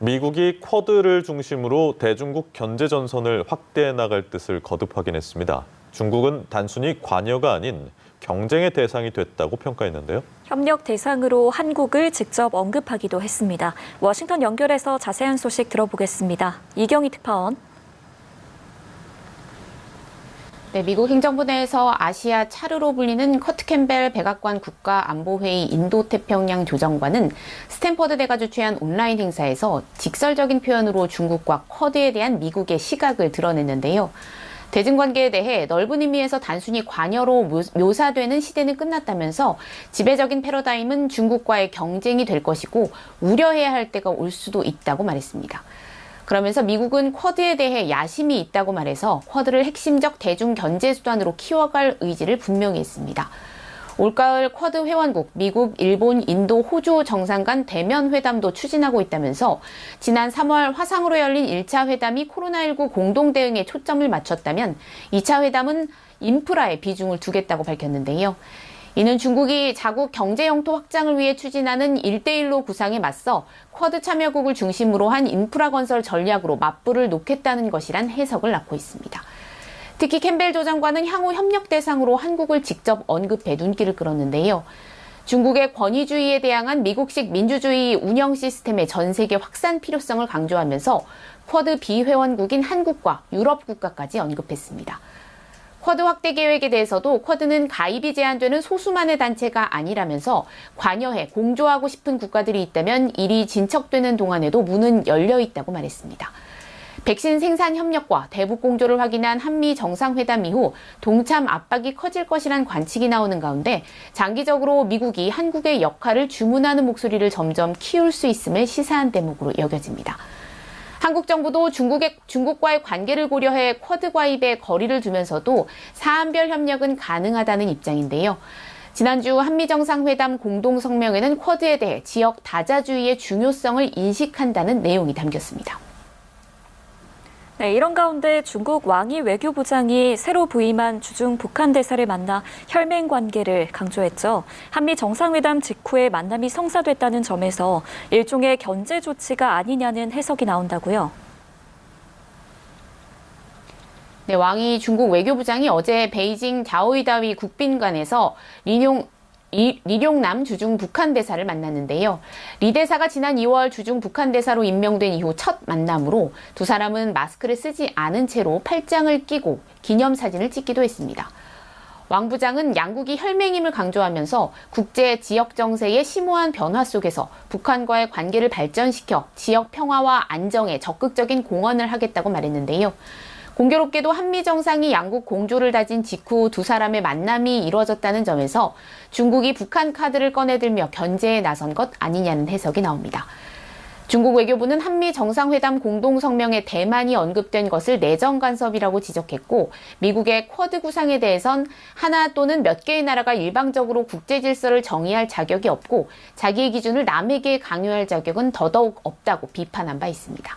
미국이 쿼드를 중심으로 대중국 견제 전선을 확대해 나갈 뜻을 거듭 확인했습니다. 중국은 단순히 관여가 아닌 경쟁의 대상이 됐다고 평가했는데요. 협력 대상으로 한국을 직접 언급하기도 했습니다. 워싱턴 연결해서 자세한 소식 들어보겠습니다. 이경희 특파원. 네, 미국 행정부 내에서 아시아 차르로 불리는 커트 캠벨 백악관 국가안보회의 인도태평양 조정관은 스탠퍼드 대가 주최한 온라인 행사에서 직설적인 표현으로 중국과 쿼드에 대한 미국의 시각을 드러냈는데요. 대중관계에 대해 넓은 의미에서 단순히 관여로 묘사되는 시대는 끝났다면서 지배적인 패러다임은 중국과의 경쟁이 될 것이고 우려해야 할 때가 올 수도 있다고 말했습니다. 그러면서 미국은 쿼드에 대해 야심이 있다고 말해서 쿼드를 핵심적 대중 견제 수단으로 키워갈 의지를 분명히 했습니다. 올가을 쿼드 회원국 미국, 일본, 인도, 호주 정상 간 대면 회담도 추진하고 있다면서 지난 3월 화상으로 열린 1차 회담이 코로나19 공동 대응에 초점을 맞췄다면 2차 회담은 인프라에 비중을 두겠다고 밝혔는데요. 이는 중국이 자국 경제 영토 확장을 위해 추진하는 1대1로 구상에 맞서 쿼드 참여국을 중심으로 한 인프라 건설 전략으로 맞불을 놓겠다는 것이란 해석을 낳고 있습니다. 특히 캠벨 조정관은 향후 협력 대상으로 한국을 직접 언급해 눈길을 끌었는데요. 중국의 권위주의에 대항한 미국식 민주주의 운영 시스템의 전 세계 확산 필요성을 강조하면서 쿼드 비회원국인 한국과 유럽 국가까지 언급했습니다. 쿼드 확대 계획에 대해서도 쿼드는 가입이 제한되는 소수만의 단체가 아니라면서 관여해 공조하고 싶은 국가들이 있다면 이리 진척되는 동안에도 문은 열려 있다고 말했습니다. 백신 생산 협력과 대북 공조를 확인한 한미 정상회담 이후 동참 압박이 커질 것이란 관측이 나오는 가운데 장기적으로 미국이 한국의 역할을 주문하는 목소리를 점점 키울 수 있음을 시사한 대목으로 여겨집니다. 한국 정부도 중국과의 관계를 고려해 쿼드 가입에 거리를 두면서도 사안별 협력은 가능하다는 입장인데요. 지난주 한미정상회담 공동성명에는 쿼드에 대해 지역 다자주의의 중요성을 인식한다는 내용이 담겼습니다. 네, 이런 가운데 중국 왕이 외교부장이 새로 부임한 주중 북한 대사를 만나 혈맹 관계를 강조했죠. 한미 정상회담 직후에 만남이 성사됐다는 점에서 일종의 견제 조치가 아니냐는 해석이 나온다고요. 네, 왕이 중국 외교부장이 어제 베이징 자오이다위 국빈관에서 리룡남 주중 북한 대사를 만났는데요. 리 대사가 지난 2월 주중 북한 대사로 임명된 이후 첫 만남으로 두 사람은 마스크를 쓰지 않은 채로 팔짱을 끼고 기념사진을 찍기도 했습니다. 왕 부장은 양국이 혈맹임을 강조하면서 국제 지역 정세의 심오한 변화 속에서 북한과의 관계를 발전시켜 지역 평화와 안정에 적극적인 공헌을 하겠다고 말했는데요. 공교롭게도 한미 정상이 양국 공조를 다진 직후 두 사람의 만남이 이루어졌다는 점에서 중국이 북한 카드를 꺼내들며 견제에 나선 것 아니냐는 해석이 나옵니다. 중국 외교부는 한미 정상회담 공동성명에 대만이 언급된 것을 내정 간섭이라고 지적했고 미국의 쿼드 구상에 대해선 하나 또는 몇 개의 나라가 일방적으로 국제 질서를 정의할 자격이 없고 자기의 기준을 남에게 강요할 자격은 더더욱 없다고 비판한 바 있습니다.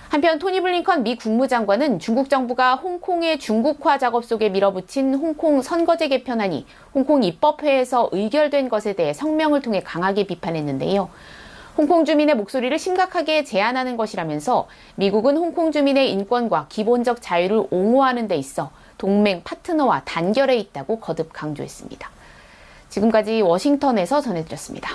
한편 토니 블링컨 미 국무장관은 중국 정부가 홍콩의 중국화 작업 속에 밀어붙인 홍콩 선거제 개편안이 홍콩 입법회에서 의결된 것에 대해 성명을 통해 강하게 비판했는데요. 홍콩 주민의 목소리를 심각하게 제한하는 것이라면서 미국은 홍콩 주민의 인권과 기본적 자유를 옹호하는 데 있어 동맹 파트너와 단결해 있다고 거듭 강조했습니다. 지금까지 워싱턴에서 전해드렸습니다.